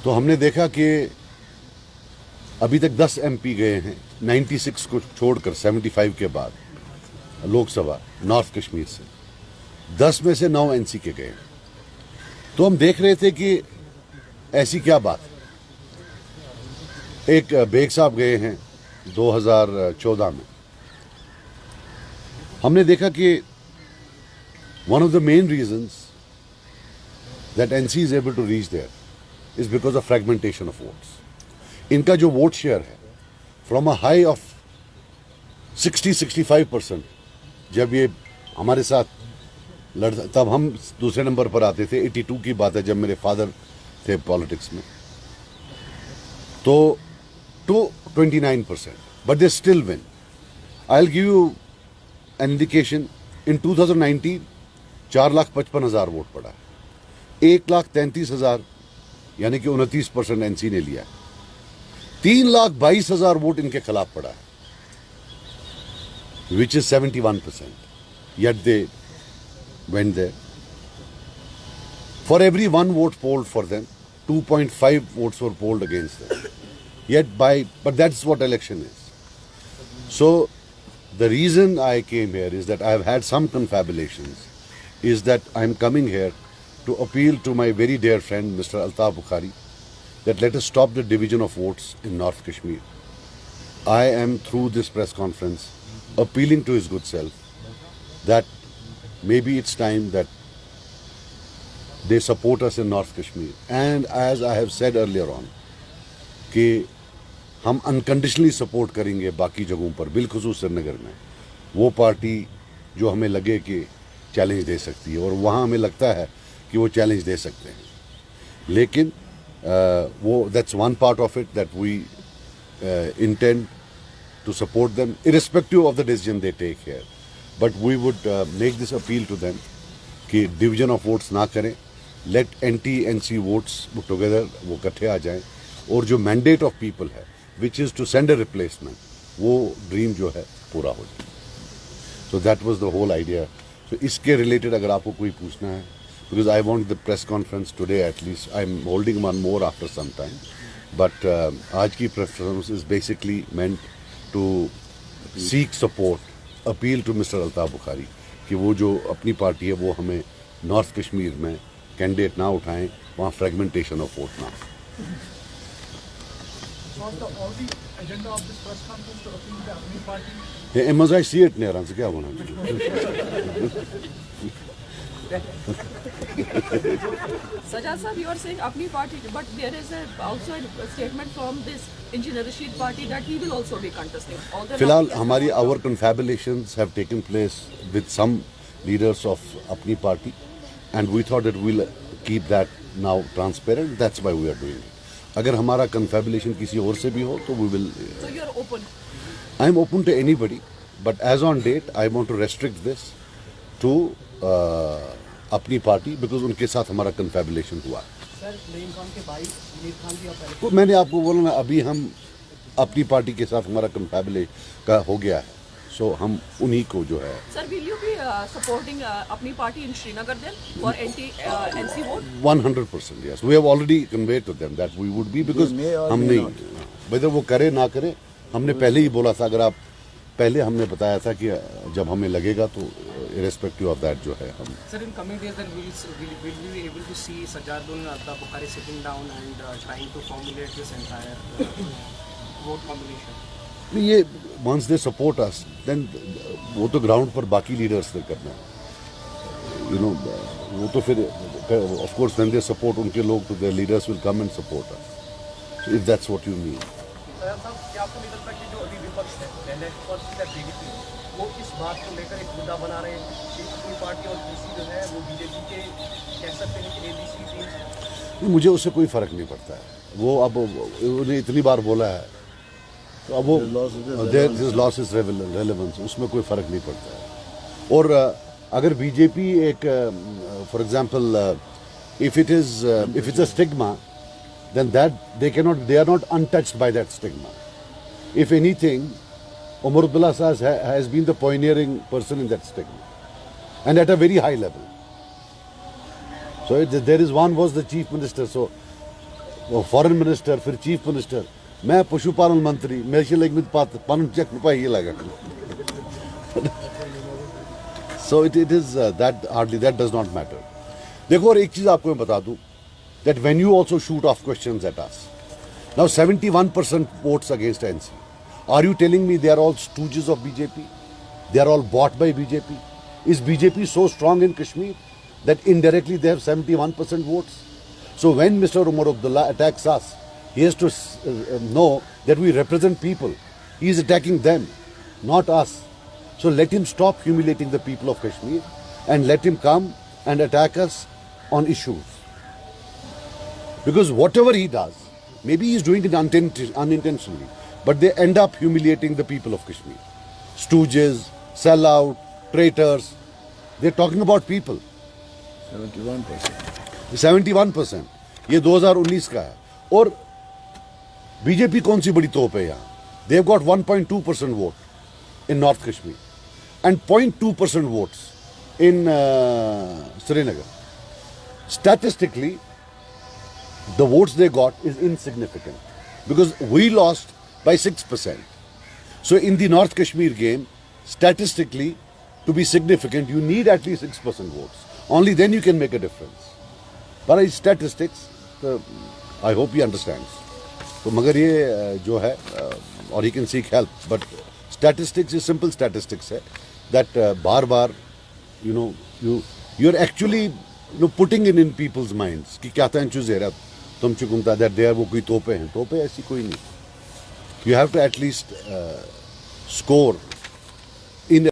तो हमने देखा कि अभी तक 10 एमपी गए हैं 96 को छोड़कर 75 के बाद लोकसभा नॉर्थ कश्मीर से, 10 में से 9 एनसी के गए। तो हम देख रहे थे कि ऐसी क्या बात है। एक बेग साहब गए हैं 2014 में। हमने देखा कि one of the main reasons that NC is able to reach there is because of fragmentation of votes. इनका जो वोट शेयर है फ्रॉम अ हाई ऑफ 60-65%, जब ये हमारे साथ लड़ता तब हम दूसरे नंबर पर आते थे। 82 की बात है जब मेरे फादर थे पॉलिटिक्स में, तो to 29%, but they still win. I will give you an indication. In 2019 4,55,000 vote पड़ा है, 1,33,000 यानी कि 29% एनसी ने लिया है, 3,22,000 वोट इनके खिलाफ पड़ा है, which is 71%, yet they went there. For every 1 vote polled for them, 2.5 votes were polled against them. But that's what election is. So the reason I came here is that I have had some confabulations, is that I'm coming here to appeal to my very dear friend Mr. Altaf Bukhari that let us stop the division of votes in North Kashmir. I am through this press conference appealing to his good self that maybe it's time that they support us in North Kashmir. And as I have said earlier on, कि हम unconditionally support करेंगे बाकी जगहों पर, बिलखुसूस श्रीनगर में वो party जो हमें लगे कि चैलेंज दे सकती है, और वहाँ हमें लगता है कि वो चैलेंज दे सकते हैं। लेकिन वो that's one part of it that we intend to support them irrespective of the decision they take here, but we would make this appeal to them कि division of votes ना करें, let NT-NC votes together वो इकट्ठे आ जाएं, और जो mandate of people है which is to send a replacement, वो dream जो है पूरा हो जाए। So that was the whole idea. So इसके related अगर आपको कोई पूछना है, because I want the press conference today at least, I'm holding one more after some time, but आज की press conference is basically meant to seek support, appeal to Mr. Altaf Bukhari कि वो जो अपनी पार्टी है वो हमें north Kashmir में कैंडिडेट ना उठाएं, वहाँ फ्रेगमेंटेशन ऑफ वोट ना। I see it नेरान से क्या होना। Sajjad sir, you are saying apni party, but there is a outside statement from this Engineer Rashid party that he will also be contesting. फिलहाल हमारी our confabulations have taken place with some leaders of apni party, and we thought that we'll keep that now transparent. That's why we are doing it. अगर हमारा confabulation किसी और से भी हो तो we will. So you are open. I am open to anybody, but as on date I want to restrict this to अपनी party, because उनके साथ हमारा कन्फेबुलेशन हुआ। तो मैंने आपको बोला ना, अभी हम अपनी पार्टी के साथ हमारा कन्फेबुलेशन का हो गया है, सो हम उन्हीं को जो है। Sir, will you be supporting अपनी party in Srinagar then for NC vote? 100% yes, we have already conveyed to them that we would be, because हम नहीं, वेदर वो करे ना करे, हमने पहले ही बोला था। अगर आप पहले हमने बताया था कि जब हमें लगेगा तो irrespective of that जो है हम। Sir, in coming days then will we be able to see Sajjad Altaf Bukhari sitting down and trying to formulate this entire vote combination? ये once they support us, then वो तो ground पर बाकी leaders ने करना है, वो तो फिर of course when they support उनके लोग, तो their leaders will come and support us, so if that's what you mean। क्या आपको नहीं लगता कि जो अभी विपक्ष है वो इस बात को लेकर एक मुद्दा बना रहे हैं कि अपनी पार्टी और दूसरी जो है वो बीजेपी के कह सकते हैं कि एबीसी टीम? मुझे उससे कोई फर्क नहीं पड़ता है। वो अब उन्हें इतनी बार बोला है तो अब वो लॉस इज रेलेवेंस, उसमें कोई फर्क नहीं पड़ता है। और अगर बीजेपी एक for example if it's a stigma, then they are not untouched by that stigma. If anything, Umar Abdullah has been the pioneering person in that stigma, and at a very high level. So there is one was the chief minister. So foreign minister, फिर chief minister, मैं पशुपालन मंत्री, मेरे से लग पन check रुपये लगा. So it is that hardly that does not matter. देखो और एक चीज आपको मैं बता दूं, that when you also shoot off questions at us, now 71% votes against NC. Are you telling me they are all stooges of BJP? They are all bought by BJP? Is BJP so strong in Kashmir that indirectly they have 71% votes? So when Mr. Umar Abdullah attacks us, he has to know that we represent people. He is attacking them, not us. So let him stop humiliating the people of Kashmir and let him come and attack us on issues. Because whatever he does, maybe he's doing it unintentionally, but they end up humiliating the people of Kashmir. Stooges, sellout, traitors, they're talking about people. 71%. ये 2019 का है. और BJP कौन सी बड़ी तोप है यहाँ? They've got 1.2% vote in North Kashmir and 0.2% votes in Srinagar. Statistically, the votes they got is insignificant because we lost by 6%. So in the North Kashmir game, statistically, to be significant, you need at least 6% votes. Only then you can make a difference. But in statistics, I hope he understands. So मगर ये जो है, or he can seek help, but statistics is simple statistics है that बार-बार, you're actually putting in people's minds कि क्या था चुज़े रहा तुम चुकुमता that they are वो कोई तोपे ऐसी कोई नहीं. You have to at least score in